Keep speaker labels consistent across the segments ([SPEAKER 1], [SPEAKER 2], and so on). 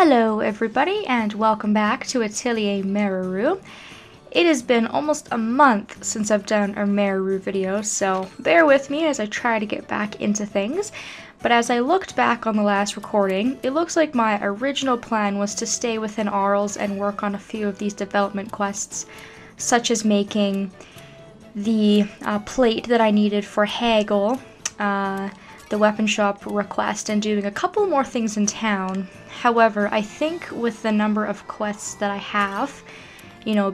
[SPEAKER 1] Hello everybody and welcome back to Atelier Meruru. It has been almost a month since I've done a Meruru video, so bear with me as I try to get back into things. But as I looked back on the last recording, it looks like my original plan was to stay within Arles and work on a few of these development quests, such as making the plate that I needed for Hagel, the weapon shop request, and doing a couple more things in town. However, I think with the number of quests that I have,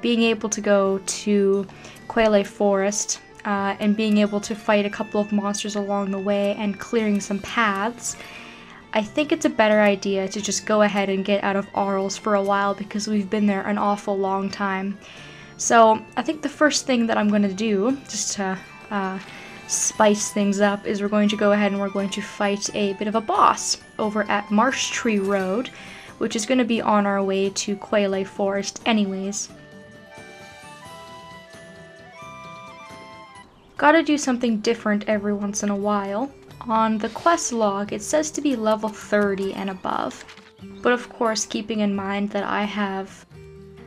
[SPEAKER 1] being able to go to Quayle Forest and being able to fight a couple of monsters along the way and clearing some paths, I think it's a better idea to just go ahead and get out of Arles for a while because we've been there an awful long time. So I think the first thing that I'm going to do, just to spice things up, is we're going to go ahead and we're going to fight a bit of a boss over at Marsh Tree Road, which is going to be on our way to Quayle Forest anyways. Gotta do something different every once in a while. On the quest log, it says to be level 30 and above, but of course keeping in mind that I have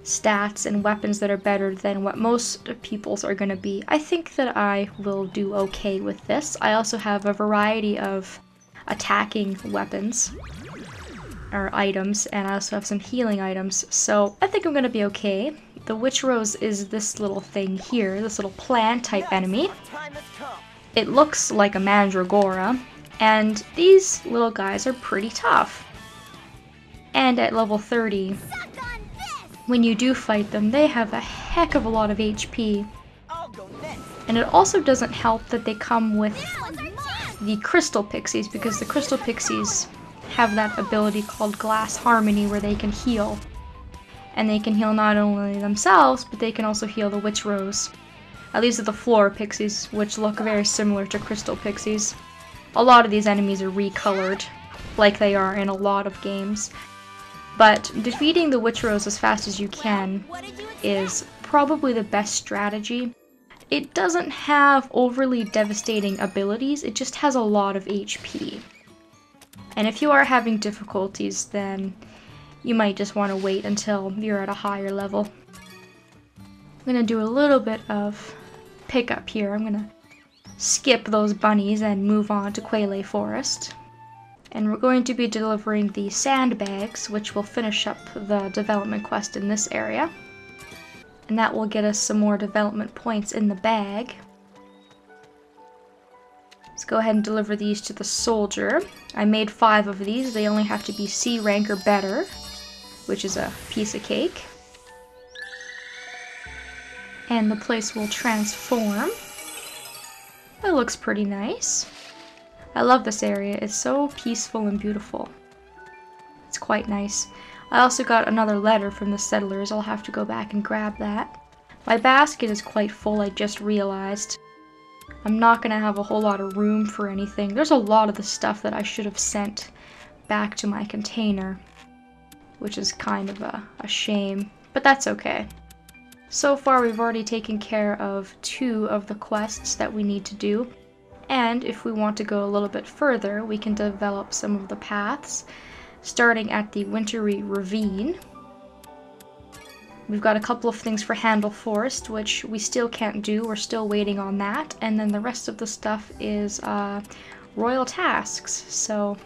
[SPEAKER 1] stats and weapons that are better than what most people's are going to be, I think that I will do okay with this. I also have a variety of attacking weapons or items, and I also have some healing items, so I think I'm going to be okay. The Witch Rose is this little thing here, this little plant type enemy. It looks like a mandragora, and these little guys are pretty tough. And at level 30, when you do fight them, they have a heck of a lot of HP. And it also doesn't help that they come with the crystal pixies, because the crystal pixies have that ability called Glass Harmony where they can heal. And they can heal not only themselves, but they can also heal the Witch Rose. At least the floor pixies, which look very similar to crystal pixies. A lot of these enemies are recolored, like they are in a lot of games. But defeating the Witch Rose as fast as you can is probably the best strategy. It doesn't have overly devastating abilities, it just has a lot of HP. And if you are having difficulties, then you might just want to wait until you're at a higher level. I'm going to do a little bit of pickup here. I'm going to skip those bunnies and move on to Quayle Forest. And we're going to be delivering the sandbags, which will finish up the development quest in this area. And that will get us some more development points in the bag. Let's go ahead and deliver these to the soldier. I made 5 of these. They only have to be C rank or better, which is a piece of cake. And the place will transform. That looks pretty nice. I love this area. It's so peaceful and beautiful. It's quite nice. I also got another letter from the settlers. I'll have to go back and grab that. My basket is quite full, I just realized. I'm not going to have a whole lot of room for anything. There's a lot of the stuff that I should have sent back to my container, which is kind of a shame, but that's okay. So far we've already taken care of 2 of the quests that we need to do. And if we want to go a little bit further, we can develop some of the paths, starting at the Wintry Ravine. We've got a couple of things for Handle Forest, which we still can't do. We're still waiting on that. And then the rest of the stuff is royal tasks. So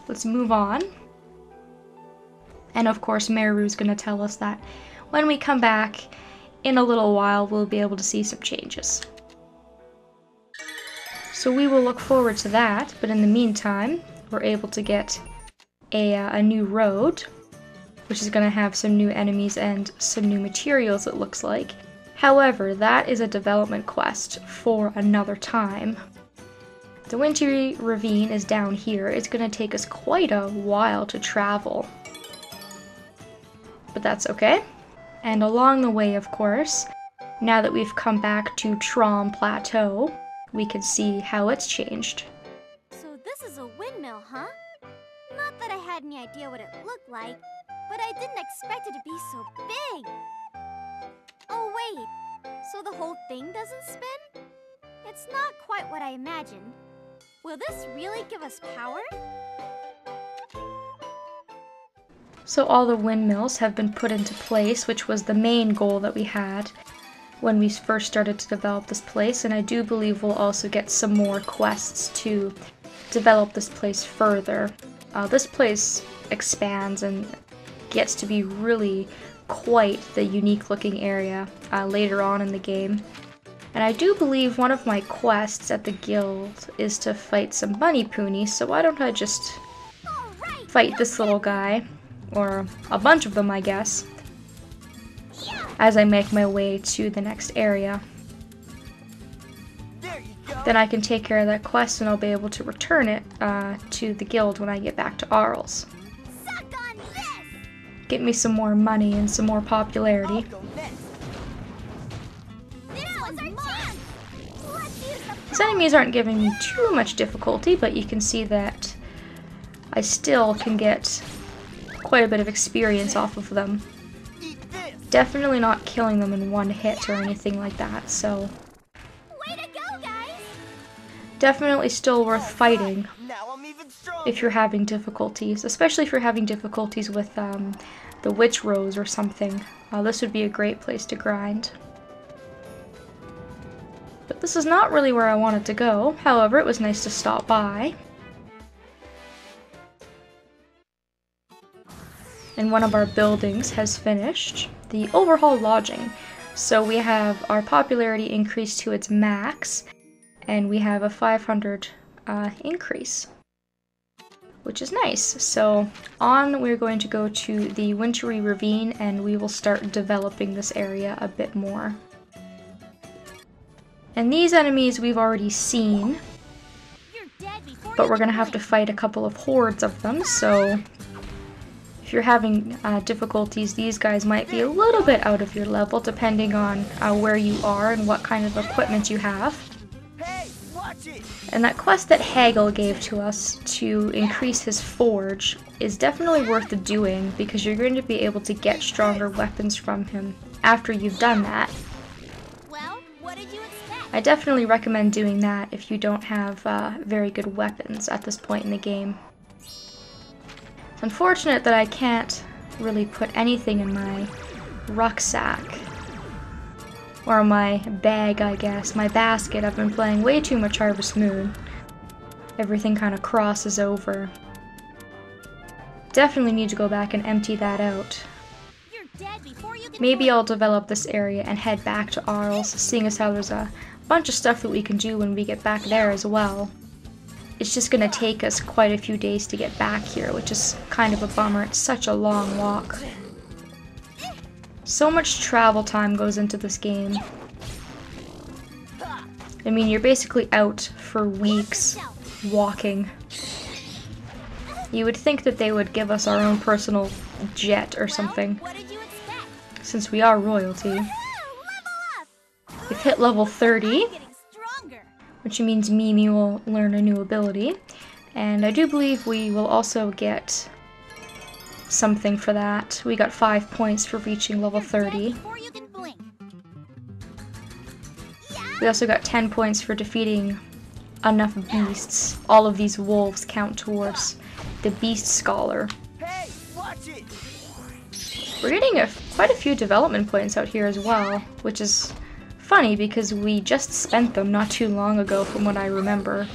[SPEAKER 1] let's move on. And of course, Meru's going to tell us that when we come back in a little while, we'll be able to see some changes. So we will look forward to that, but in the meantime, we're able to get a new road, which is going to have some new enemies and some new materials, it looks like. However, that is a development quest for another time. The Wintry Ravine is down here. It's going to take us quite a while to travel, but that's okay. And along the way, of course, now that we've come back to Tromp Plateau, we can see how it's changed.
[SPEAKER 2] So this is a windmill, huh? Not that I had any idea what it looked like, but I didn't expect it to be so big. Oh wait, so the whole thing doesn't spin? It's not quite what I imagined. Will this really give us power?
[SPEAKER 1] So all the windmills have been put into place, which was the main goal that we had when we first started to develop this place, and I do believe we'll also get some more quests to develop this place further. This place expands and gets to be really quite the unique looking area later on in the game. And I do believe one of my quests at the guild is to fight some bunny poonies, so why don't I just fight this little guy, or a bunch of them I guess, as I make my way to the next area. Then I can take care of that quest and I'll be able to return it to the guild when I get back to Arles. Get me some more money and some more popularity. These enemies aren't giving me too much difficulty, but you can see that I still can get quite a bit of experience off of them. Definitely not killing them in one hit or anything like that, so
[SPEAKER 2] Way to go, guys!
[SPEAKER 1] definitely still worth fighting if you're having difficulties, especially if you're having difficulties with the Witch Rose or something. This would be a great place to grind. But this is not really where I wanted to go, however it was nice to stop by. And one of our buildings has finished, the overhaul lodging. So we have our popularity increased to its max, and we have a 500 increase, which is nice. So we're going to go to the Wintry Ravine, and we will start developing this area a bit more. And these enemies we've already seen, but we're going to have to fight a couple of hordes of them, so if you're having difficulties, these guys might be a little bit out of your level depending on where you are and what kind of equipment you have. And that quest that Hagel gave to us to increase his forge is definitely worth doing, because you're going to be able to get stronger weapons from him after you've done that.
[SPEAKER 2] Well, what did you expect?
[SPEAKER 1] I definitely recommend doing that if you don't have very good weapons at this point in the game. It's unfortunate that I can't really put anything in my rucksack. Or my bag, I guess. My basket. I've been playing way too much Harvest Moon. Everything kind of crosses over. Definitely need to go back and empty that out.
[SPEAKER 2] You're dead before you can
[SPEAKER 1] Maybe I'll develop this area and head back to Arles, seeing as how there's a bunch of stuff that we can do when we get back there as well. It's just gonna take us quite a few days to get back here, which is kind of a bummer. It's such a long walk. So much travel time goes into this game. I mean, you're basically out for weeks walking. You would think that they would give us our own personal jet or something,
[SPEAKER 2] What did you expect?
[SPEAKER 1] since we are royalty.
[SPEAKER 2] Level up!
[SPEAKER 1] We've hit level 30,
[SPEAKER 2] Getting stronger.
[SPEAKER 1] which means Mimi will learn a new ability. And I do believe we will also get something for that. We got 5 points for reaching level 30.
[SPEAKER 2] Before you can blink.
[SPEAKER 1] We also got 10 points for defeating enough beasts. All of these wolves count towards the Beast Scholar.
[SPEAKER 3] Hey, watch it!
[SPEAKER 1] We're getting quite a few development points out here as well, which is funny because we just spent them not too long ago from what I remember.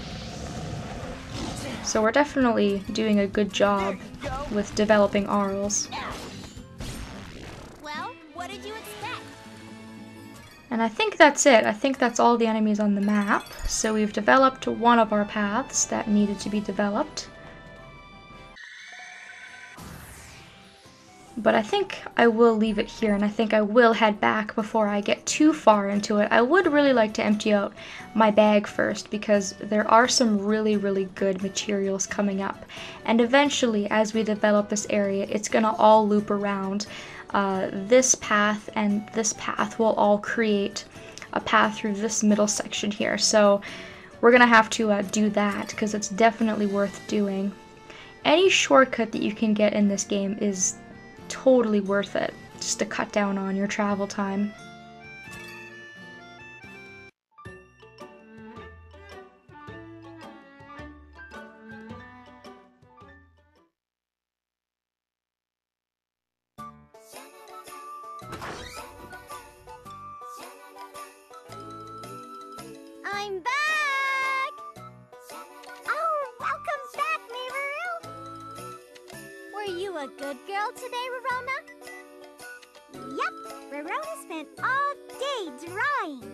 [SPEAKER 1] So we're definitely doing a good job with developing Arles.
[SPEAKER 2] Well, what did you expect?
[SPEAKER 1] And I think that's it. I think that's all the enemies on the map. So we've developed one of our paths that needed to be developed. But I think I will leave it here, and I think I will head back before I get too far into it. I would really like to empty out my bag first, because there are some really good materials coming up. And eventually, as we develop this area, it's gonna all loop around. This path and this path will all create a path through this middle section here. So we're gonna have to do that, because it's definitely worth doing. Any shortcut that you can get in this game is totally worth it, just to cut down on your travel time.
[SPEAKER 2] I'm back! Oh, welcome back, Meruru! Were you a good girl today, Rorona? Yep, Rorona spent all day drawing.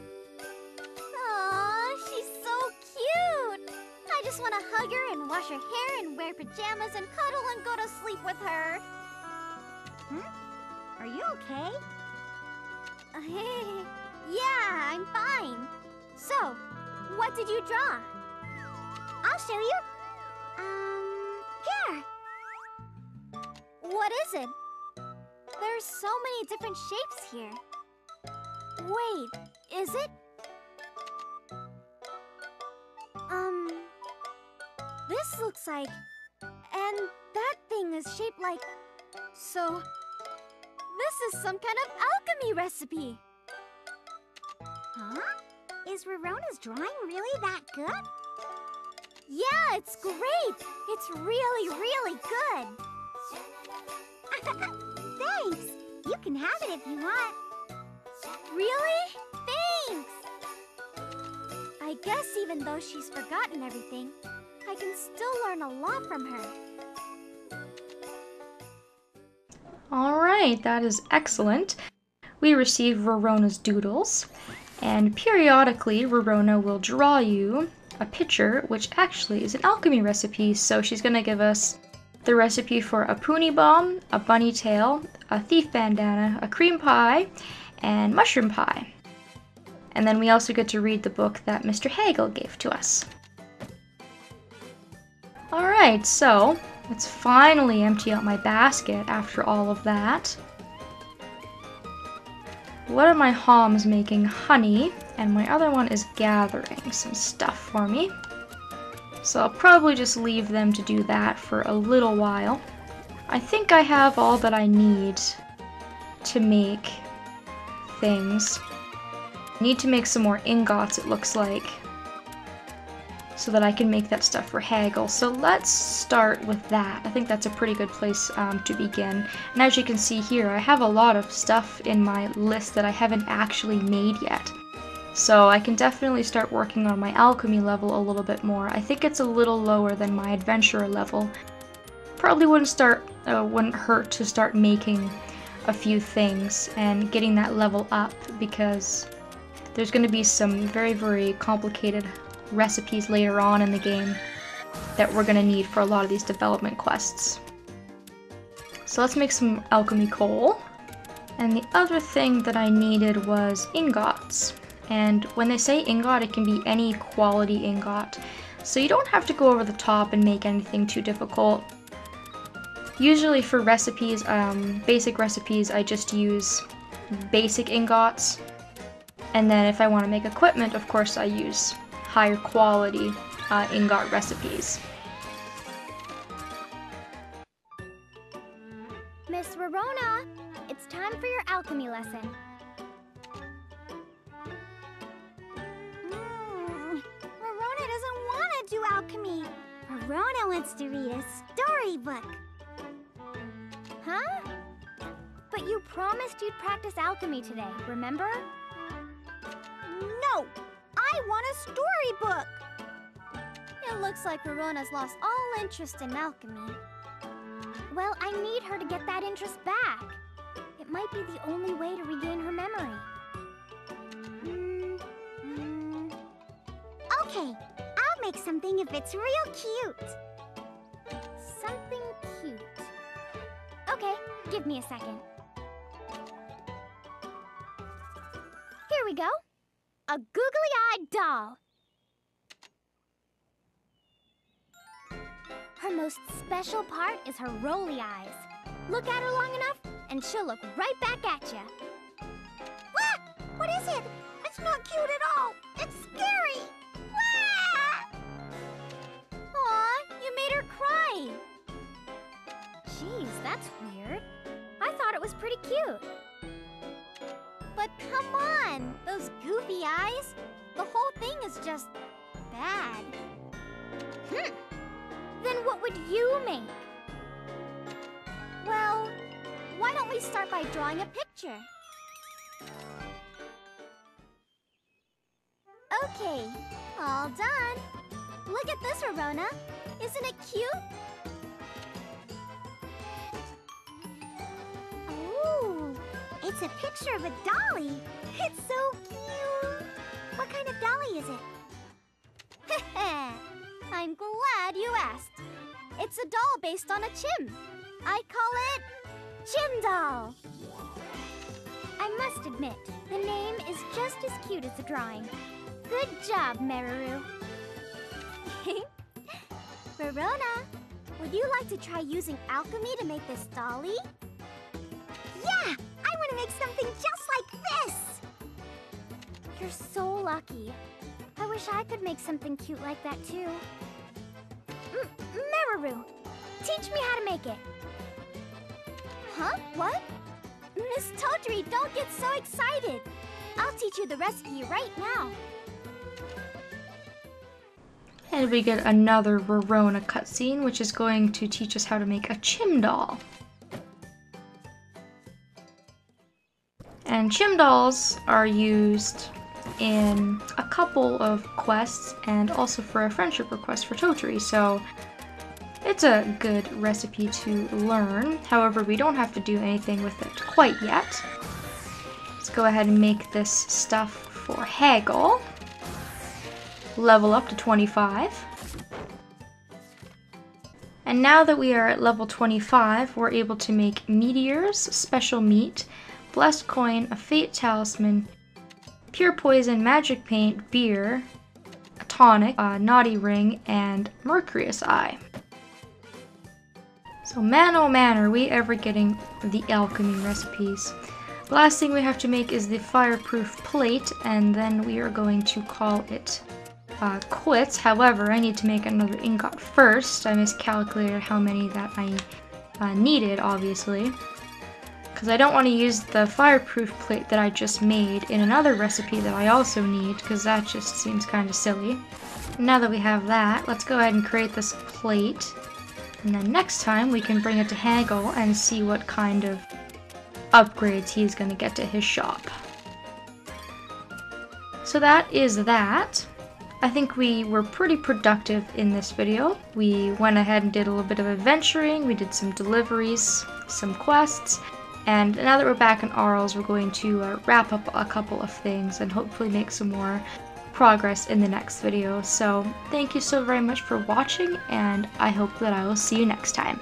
[SPEAKER 2] Aw, she's so cute! I just want to hug her and wash her hair and wear pajamas and cuddle and go to sleep with her. Are you okay? Yeah, I'm fine. So, what did you draw? I'll show you. Here. What is it? There's so many different shapes here. Wait, is it? This looks like... And that thing is shaped like... So... This is some kind of alchemy recipe. Huh? Is Rorona's drawing really that good? Yeah, it's great! It's really, really good! Thanks! You can have it if you want. Really? Thanks! I guess even though she's forgotten everything, I can still learn a lot from her.
[SPEAKER 1] Alright, that is excellent. We receive Rorona's doodles, and periodically Rorona will draw you a picture, which actually is an alchemy recipe. So she's going to give us the recipe for a puny bomb, a bunny tail, a thief bandana, a cream pie, and mushroom pie. And then we also get to read the book that Mr. Hagel gave to us. Alright, so let's finally empty out my basket after all of that. One of my homs making honey, and my other one is gathering some stuff for me. So I'll probably just leave them to do that for a little while. I think I have all that I need to make things. I need to make some more ingots, it looks like, so that I can make that stuff for Hagel. So let's start with that. I think that's a pretty good place to begin. And as you can see here, I have a lot of stuff in my list that I haven't actually made yet. So I can definitely start working on my alchemy level a little bit more. I think it's a little lower than my adventurer level. Probably wouldn't hurt to start making a few things and getting that level up, because there's going to be some very, very complicated recipes later on in the game that we're going to need for a lot of these development quests. So let's make some alchemy coal. And the other thing that I needed was ingots. And when they say ingot, it can be any quality ingot. So you don't have to go over the top and make anything too difficult. Usually for recipes, basic recipes, I just use basic ingots. And then if I want to make equipment, of course, I use higher quality ingot recipes.
[SPEAKER 2] Miss Rorona, it's time for your alchemy lesson. Rorona doesn't want to do alchemy. Rorona wants to read a storybook. Huh? But you promised you'd practice alchemy today, remember? No! I want a storybook! It looks like Rorona's lost all interest in alchemy. Well, I need her to get that interest back. It might be the only way to regain her memory. Okay, I'll make something if it's real cute. Something cute. Okay, give me a second. Here we go. A googly-eyed doll. Her most special part is her rolly eyes. Look at her long enough, and she'll look right back at you. What? What is it? It's not cute at all. It's scary. Aw, you made her cry. Jeez, that's weird. I thought it was pretty cute. But come on, those goofy eyes. The whole thing is just bad. Then what would you make? Well, why don't we start by drawing a picture? Okay, all done. Look at this, Rorona. Isn't it cute? Ooh, it's a picture of a dolly. It's so cute. What kind of dolly is it? I'm glad you asked. It's a doll based on a chim. I call it Chim Doll. I must admit, the name is just as cute as the drawing. Good job, Meruru. Rorona, would you like to try using alchemy to make this dolly? Yeah! I want to make something just like this! You're so lucky. I wish I could make something cute like that too. Meruru, teach me how to make it. Huh? What? Miss Totri, don't get so excited. I'll teach you the recipe right now.
[SPEAKER 1] And we get another Rorona cutscene, which is going to teach us how to make a chim doll. And chim dolls are used in a couple of quests and also for a friendship request for Totri, so it's a good recipe to learn. However, we don't have to do anything with it quite yet. Let's go ahead and make this stuff for Hagel. Level up to 25. And now that we are at level 25, we're able to make meteors, special meat, blessed coin, a fate talisman, pure poison, magic paint, beer, a tonic, a naughty ring, and mercurius eye. So man oh man, are we ever getting the alchemy recipes. The last thing we have to make is the fireproof plate, and then we are going to call it quits. However, I need to make another ingot first. I miscalculated how many that I needed, obviously. Because I don't want to use the fireproof plate that I just made in another recipe that I also need, because that just seems kind of silly. Now that we have that, let's go ahead and create this plate. And then next time we can bring it to Hagel and see what kind of upgrades he's going to get to his shop. So that is that. I think we were pretty productive in this video. We went ahead and did a little bit of adventuring, we did some deliveries, some quests, and now that we're back in Arles, we're going to wrap up a couple of things and hopefully make some more progress in the next video. So thank you so very much for watching, and I hope that I will see you next time.